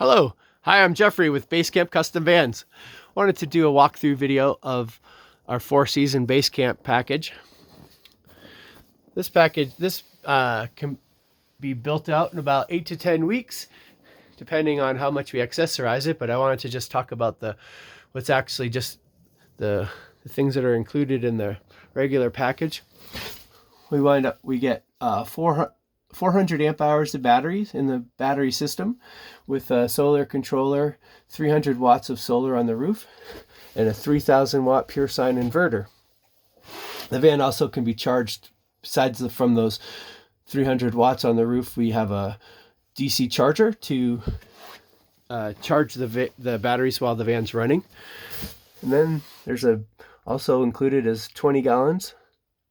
Hello, hi, I'm Jeffrey with Basecamp Custom Vans. Wanted to do a walkthrough video of our 4-season Basecamp package. This package, can be built out in about 8 to 10 weeks, depending on how much we accessorize it. But I wanted to just talk about what's actually just the things that are included in the regular package. We get 400 amp hours of batteries in the battery system with a solar controller, 300 watts of solar on the roof, and a 3000 watt pure sine inverter. The van also can be charged, besides from those 300 watts on the roof, we have a DC charger to charge the batteries while the van's running. And then there's also included is 20 gallons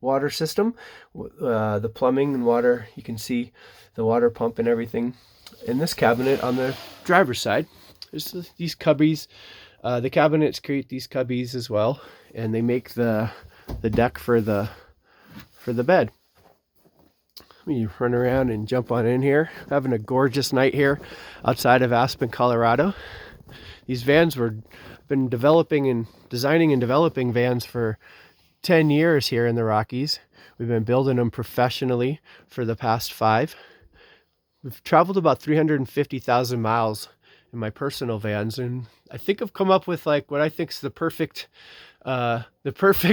water system, the plumbing and water. You can see the water pump and everything in this cabinet. On the driver's side, there's these cubbies. The cabinets create these cubbies as well, and they make the deck for the bed. Let me run around and jump on in here. Having a gorgeous night here outside of Aspen, Colorado. These vans been designing and developing vans for 10 years here in the Rockies. We've been building them professionally for the past 5. We've traveled about 350,000 miles in my personal vans, and I think I've come up with like what I think is the perfect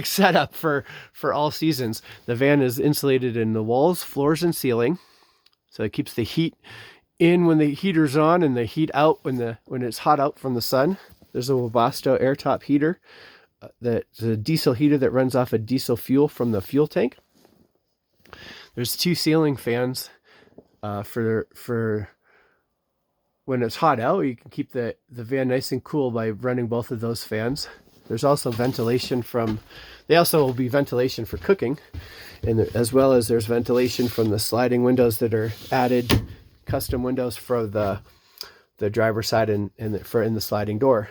setup for all seasons. The van is insulated in the walls, floors, and ceiling, so it keeps the heat in when the heater's on and the heat out when it's hot out from the sun. There's a Webasto airtop heater. That's a diesel heater that runs off of diesel fuel from the fuel tank. There's 2 ceiling fans for when it's hot out. You can keep the van nice and cool by running both of those fans. There's also ventilation they also will be ventilation for cooking, and as well as there's ventilation from the sliding windows that are added, custom windows for the driver's side and in the sliding door.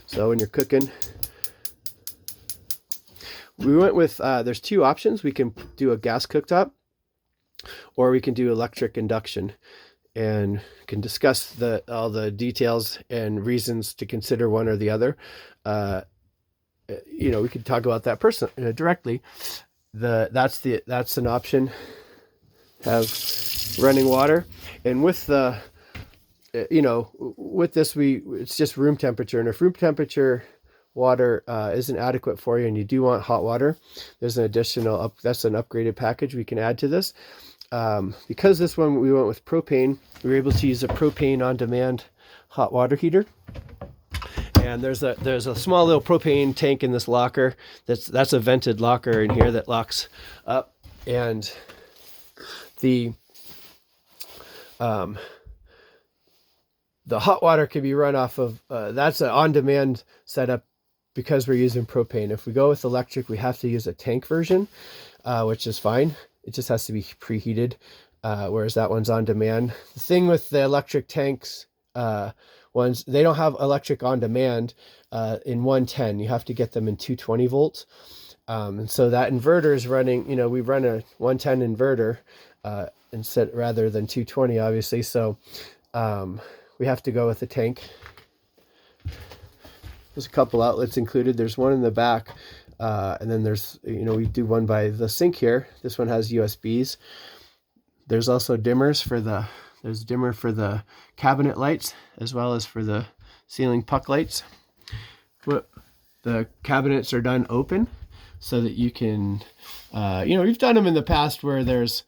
So when you're cooking, we went with, there's 2 options. We can do a gas cooktop, or we can do electric induction, and can discuss all the details and reasons to consider one or the other. We could talk about that directly. That's an option. Have running water, and with with this, it's just room temperature, and if room temperature water isn't adequate for you and you do want hot water, there's an additional that's an upgraded package we can add to this. Because this one we went with propane, we were able to use a propane on demand hot water heater, and there's a small little propane tank in this locker. That's a vented locker in here that locks up, and the hot water can be run off of that's an on-demand setup. Because we're using propane. If we go with electric, we have to use a tank version, which is fine. It just has to be preheated, whereas that one's on demand. The thing with the electric tanks ones, they don't have electric on demand in 110. You have to get them in 220 volts. And so that inverter is running, we run a 110 inverter rather than 220, obviously. So we have to go with the tank. There's a couple outlets included. There's one in the back, and then there's, we do one by the sink here. This one has USBs. There's also dimmer for the cabinet lights, as well as for the ceiling puck lights. But the cabinets are done open, so that you can, we've done them in the past where there's,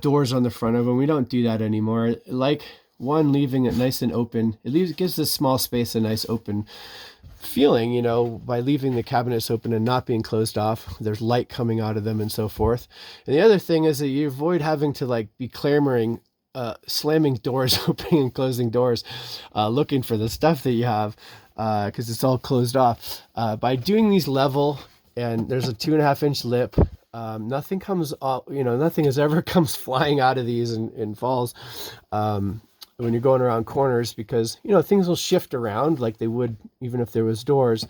doors on the front of them. We don't do that anymore. Leaving it nice and open. It gives this small space a nice open feeling, by leaving the cabinets open and not being closed off. There's light coming out of them and so forth. And the other thing is that you avoid having to be clamoring, slamming doors, opening and closing doors, looking for the stuff that you have, because it's all closed off. By doing these level, and there's a 2.5-inch lip, nothing comes off, nothing ever comes flying out of these and falls. When you're going around corners, because things will shift around like they would even if there was doors.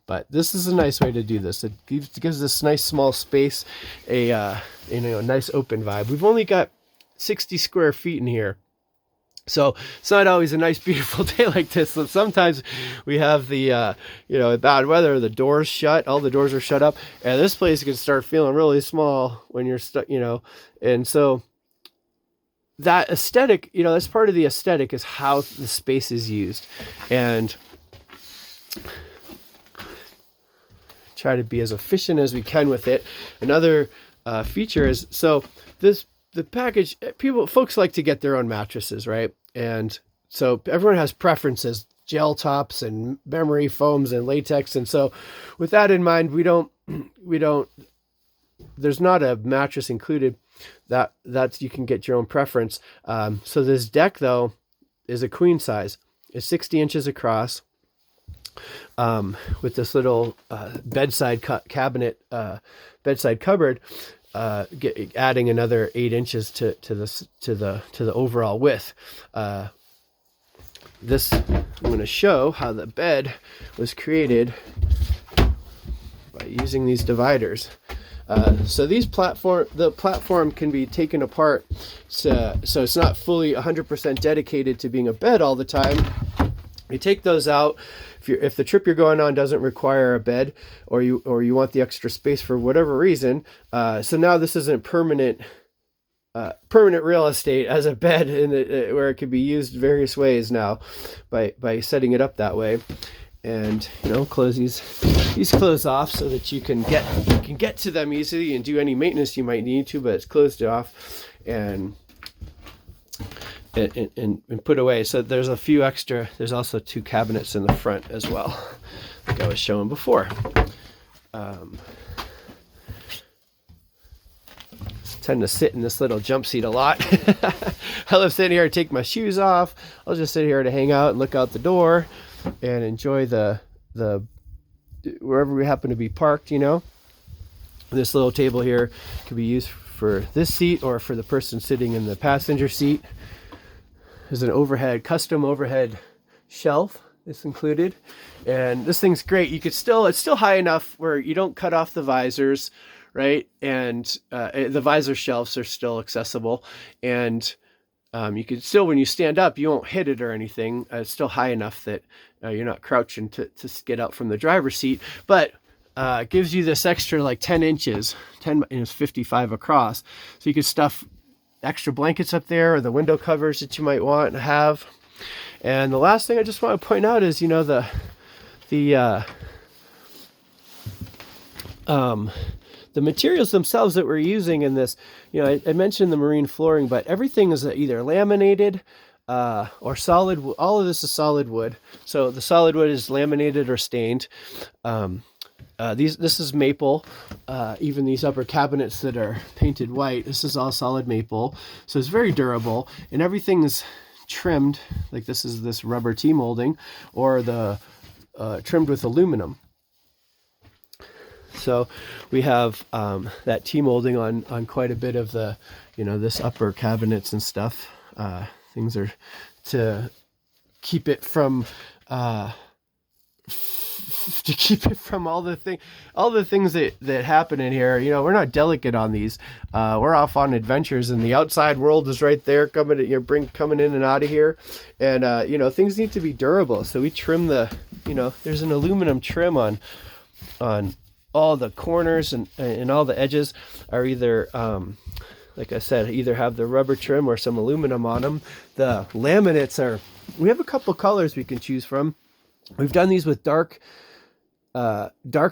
But this is a nice way to do this. It gives this nice small space a nice open vibe. We've only got 60 square feet in here. So it's not always a nice, beautiful day like this. So sometimes we have the, bad weather, the doors shut, all the doors are shut up, and this place can start feeling really small when you're stuck, and so that aesthetic, that's part of the aesthetic, is how the space is used, and try to be as efficient as we can with it. Another feature is, the package, folks like to get their own mattresses, right? And so everyone has preferences, gel tops and memory foams and latex. And so with that in mind, there's not a mattress included that's you can get your own preference. So this deck though is a queen size. It's 60 inches across, with this little bedside cupboard, adding another 8 inches to the overall width. This, I'm going to show how the bed was created by using these dividers. So the platform can be taken apart, so it's not fully 100% dedicated to being a bed all the time. You take those out if the trip you're going on doesn't require a bed, or you want the extra space for whatever reason. So now this isn't permanent real estate as a bed, where it could be used various ways now by setting it up that way. And close these clothes off so that you can get to them easily and do any maintenance you might need to, but it's closed off and put away. So there's a few extra. There's also 2 cabinets in the front as well, like I was showing before. Tend to sit in this little jump seat a lot. I love sitting here to take my shoes off. I'll just sit here to hang out and look out the door and enjoy the wherever we happen to be parked. This little table here could be used for this seat or for the person sitting in the passenger seat. There's an custom overhead shelf that's included, and this thing's great. It's still high enough where you don't cut off the visors, right? And the visor shelves are still accessible, and you can still, when you stand up, you won't hit it or anything. It's still high enough that you're not crouching to get out from the driver's seat, but it gives you this extra like 10 inches, 55 across, so you can stuff extra blankets up there, or the window covers that you might want to have. And the last thing I just want to point out is, the materials themselves that we're using in this. I mentioned the marine flooring, but everything is either laminated or solid. All of this is solid wood. So the solid wood is laminated or stained. This is maple. Even these upper cabinets that are painted white, this is all solid maple. So it's very durable, and everything is trimmed. Like this rubber T-molding, or the trimmed with aluminum. So we have that T-molding on quite a bit of the, this upper cabinets and stuff. Things are to keep it from all the things that happen in here. We're not delicate on these. We're off on adventures, and the outside world is right there coming in and out of here. And things need to be durable, so we trim there's an aluminum trim on all the corners, and all the edges are either like I said, either have the rubber trim or some aluminum on them. The laminates we have a couple colors we can choose from. We've done these with dark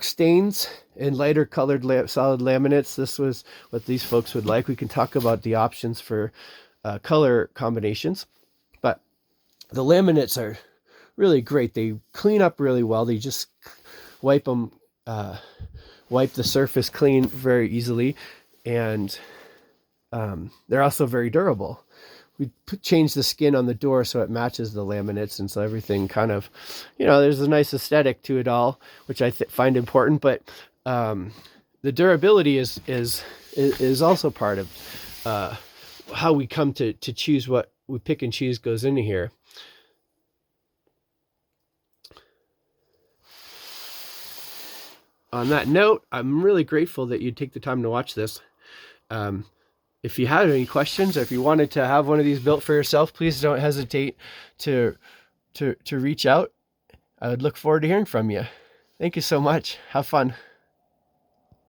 stains and lighter colored solid laminates. This was what these folks would like. We can talk about the options for color combinations, but the laminates are really great. They clean up really well. They just wipe the surface clean very easily, and they're also very durable. We changed the skin on the door so it matches the laminates, and so everything kind of, there's a nice aesthetic to it all, which I find important. But the durability is also part of how we come to choose what we pick and choose goes into here. On that note, I'm really grateful that you take the time to watch this. if you had any questions, or if you wanted to have one of these built for yourself, please don't hesitate to reach out. I would look forward to hearing from you. Thank you so much. Have fun.